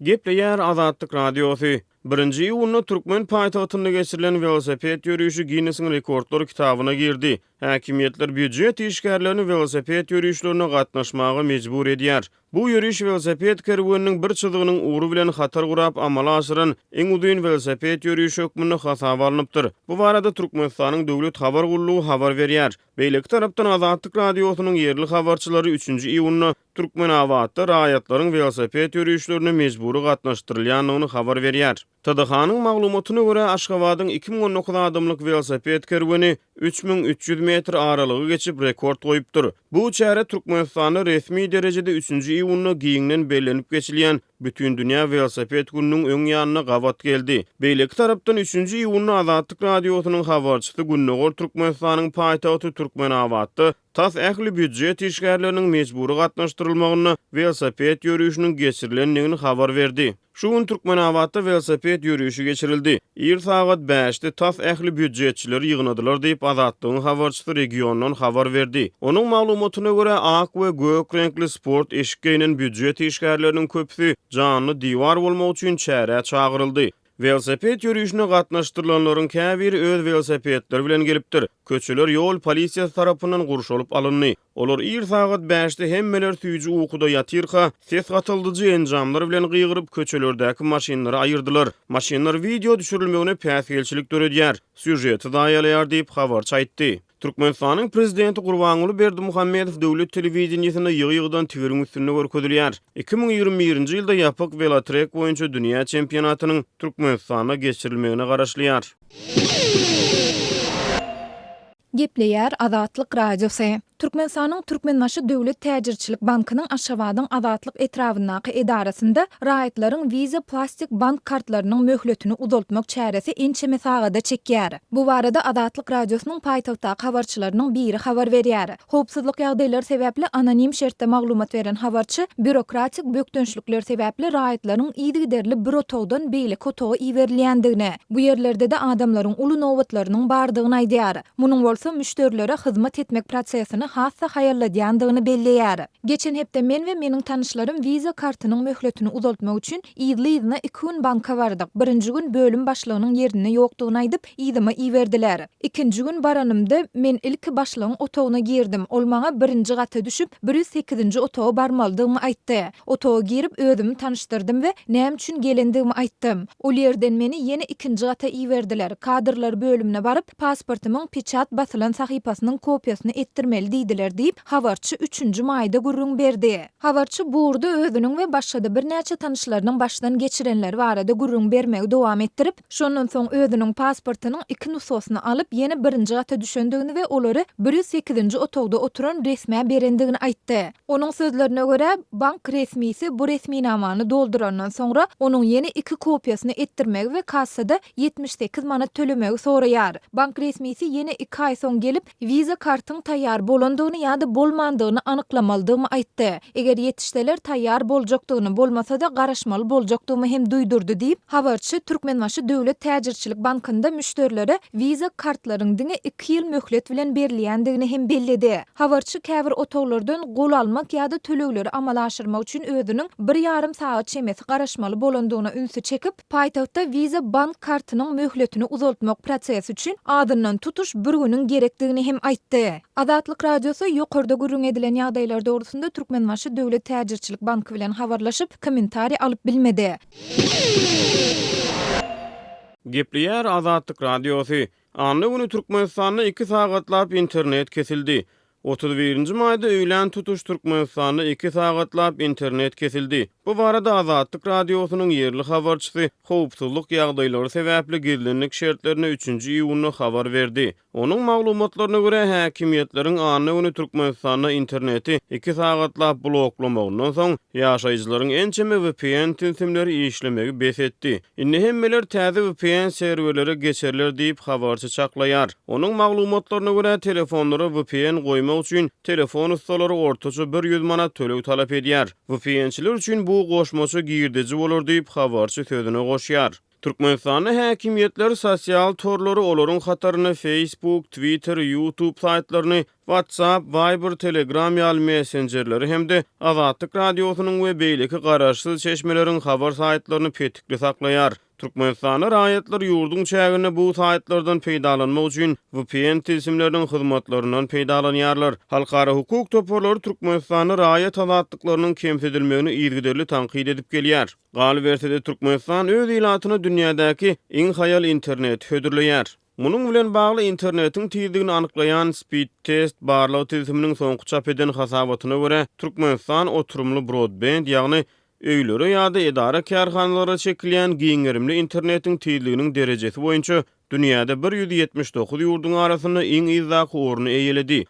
Gepleýär Azatlyk Radiosu. 1-nji ýylyny Türkmen paýtagtynda geçirilen velosiped ýörüşi Guinness'in rekordlar kitabyna girdi. Häkimetler büdjet işgärlerini velosiped ýörüşlerine gatnaşmaga mejbur edýär. Bu ýörüş velosiped kerwanynyň bir çyzygynyň uğru bilen hatar gurap amala aşyran eň uzun velosiped ýörüşi hökmüne hasaba alınıpdyr. Bu barada Türkmenistanyň döwlet habar gullugy habar berýär. Beýleki tarapdan Azatlyk Radiosynyň yerli habarçylary 3-nji iýulyny Türkmen awatda raýatlaryň velosiped ýörüşlerine mejburi gatnaşdyrylýanyny habar berýär. Tadahanyň maglumatyna görä Aşgabatyň 2019 adamlyk velosiped kerwany 3300 metr aralygy geçip rekord goýupdyr. Bu çäre Türkmenistanyň resmi derejede 3-nji iýulyny giňden bellenip geçilýän bütün dünýä velosiped gününiň öň ýanyna gabat geldi. Beýleki tarapdan 3-nji iýulyny Azatlyk Radiosynyň habarçysy Günnegor Türkmenistanyň paýtagty Türkmenawatda tas ähli büdjet işgärleriniň mejburi gatnaşdyrylmagyny velosiped ýörüşiniň geçirilendigini habar berdi. Şu gün Türkmenawatda velosiped ýörüşi geçirildi. Ir sagat 5-de tas ähli büdjetçiler ýygnadylar diýip Azatlygyň habarçysy regiondan habar berdi. Onuň maglumatyna görä ak we gök renkli sport eşiklerinin büdjet işgärleriniň köpüsi canly diýwar bolmak üçin çäre çagyryldy. Velosiped ýörüşine gatnaşdyrylanlaryň käbiri öz velosipedleri bilen gelipdir. Köçeler ýol polisiýasy tarapyndan gurşalyp alyndy. Olar ir sagat 5-de hemmeler süýji ukuda ýatyrka ses gatyldyjy enjamlar bilen gyýgyryp köçelerdäki maşinlary aýyrdylar. Maşinlar video düşürilmegine päsgelçilik töredýär. Süjeti daýalaýar diýip habarçy aýtdy. Türkmenistanyň prezidenti Gurbanuly Berdimuhammedow döwlet telewizionyna ýygy-ýygydan tigiriň üstünde görkezilýär. 2021-nji ýylda ýapyk velotrek boýunça dünýä çempionatynyň Türkmenistana geçirilmegine garaşlýar. Gepleýär Azatlyk Radiosu. Türkmenistanyň Türkmenmaşy Döwlet Täjirçilik Bankynyň Aşgabatyň Azatlyk etrafyndaky edarasynda raýatlaryň wiza plastik bank kartlarynyň möhletini uzaltmak çäresi ençe mesagada çekýär. Bu barada Azatlyk Radiosynyň paýtagtdaky habarçylarynyň biri habar berýär. Howpsuzlyk ýagdaýlary sebäpli anonim şertde maglumat beren habarçy bürokratik bökdönçlikler sebäpli raýatlaryň ýygy-derli bir otogdan beýle otoga iwerilýändigini, bu ýerlerde de adamlaryň uly nowbatlarynyň bardygyny aýdýar. Munyň bolsa müşterilere hyzmat etmek prosesini hassa haýarladýandygyny belleýär. Geçen hepde men we meniň tanışlarym wiza kartynyň möhletini uzaltmak üçin ýyly-ýylyna 2 gün banka bardyk. Birinji gün bölüm başlygynyň ýerine ýokdugyny aýdyp ýygyma iwerdiler. Ikinji gün baranymda men ilki başlygyň otogyna girdim. Ol maňa birinji gata düşüp 108-nji otoga barmaldygymy aýtdy. Otoga girip özümi tanışdyrdym we näme üçin gelendigimi aýtdym. Ol ýerden meni ýene ikinji gata iwerdiler. Kadrlar bölümine baryp pasportymyň piçat basylan sahypasynyň kopiýasyny etdirmeli diýdiler diýip habarçy 3-nji maýda gurrun berdi. Habarçy burada özüniň we başga bir näçe tanışlarynyň başdan geçirenler barada gurrun bermegi dowam etdirip, şondan soň özüniň pasportynyň 2 nusgasyny alyp ýene birinji gata düşendigini we olary 108-nji otogda oturan resmiýe berendigini aýtdy. Onuň sözlerine görä, bank resmisi bu resminamany doldurandan soňra onuň ýene 2 kopiýasyny etdirmegi we kassada 78 manat tölemegi soraýar. Bank resmisi ýene 2 aý soň gelip wiza kartyň taýýar bolandygyny ýa-da bolmandygyny anyklamalydygymy aýtdy. Eger ýetişdeler taýýar boljakdygyny bolmasa da garaşmaly boljakdygymy hem duýdurdy diýip habarçy Türkmenmaşy Döwlet Täjirçilik Bankynda müşterilere wiza kartlaryň diňe 2 ýyl möhlet bilen berilýändigini hem belledi. Habarçy käbir otoglardan gol almak ýa-da tölegleri amala aşyrmak üçin özüniň 1,5 saat çemesi garaşmaly bolandygyna ünsü çekip paýtagtda wiza bank kartynyň möhletini uzaltmak prosesi üçin adyndan tutuş bir günüň gerekdigini hem aýtdy. Azatlyk Radiosu ýokarda gurrun edilen ýagdaýlar dogrusynda Türkmenmaşy Döwlet Täjirçilik Banky bilen habarlaşyp kommentari alyp bilmedi. Gepleýär Azatlyk Radiosu. Anly güni Türkmenistanda 2 sagatlap internet kesildi. 31-nji maýda öýlen tutuş Türkmenistanda 2 sagatlap internet kesildi. Bu barada Azatlyk Radiosynyň yerli habarçysy howpsuzlyk ýagdaýlary sebäpli gizlenlik şertlerine 3-nji iýulyny habar berdi. Onuň maglumatlaryna görä häkimetleriň anly güni Türkmenistanda interneti 2 sagatlap bloklamagynyň soň ýaşaýjylaryň ençeme VPN tünsimleri işlemegi besetdi. Indi hemmeler täze VPN serwerlere geçerler diýip habarçy çaklaýar. Onuň maglumatlaryna görä telefonlara VPN goýmak üçin telefon ustalary ortaça 100 manat töleg talap edýär. VPN-çiler üçin bu goşmaça girdici bolar diýip habarçy sözüne goşýar. Türkmenistanyň häkimiýetleri sosial torlary olaryň hataryny Facebook, Twitter, YouTube saytlaryny, WhatsApp, Viber, Telegram ýaly messengerleri hemde Azatlyk radiosynyň we beýleki garaşsyz çeşmeleriň habar saytlaryny petikli saklaýar. Türkmenistanyň raýatlar ýurdun çägine bu saytlardan peýdalanmak üçin VPN tilsimleriniň hyzmatlaryndan peýdalanýarlar. Halkara hukuk toporlary Türkmenistanyň raýat azatlyklarynyň kemsedilmegini ýergiderli tanqid edip gelýär. Galy bersede Türkmenistan öz ilatyny dünýädäki iň haýal internet hödürleýär. Munun bilen bagly internetiň tizligini anyklaýan Speedtest barlaw tilsiminiň soňky çap eden hasabatyna görä Türkmenistan oturumly broadband ýagny öýlere ýa-da edara kärhanlara çekilýän giňerimli internetiň tizliginiň derejesi boýunça dünýäde 179 ýurdun arasyny iň izdaky orny eýeledi.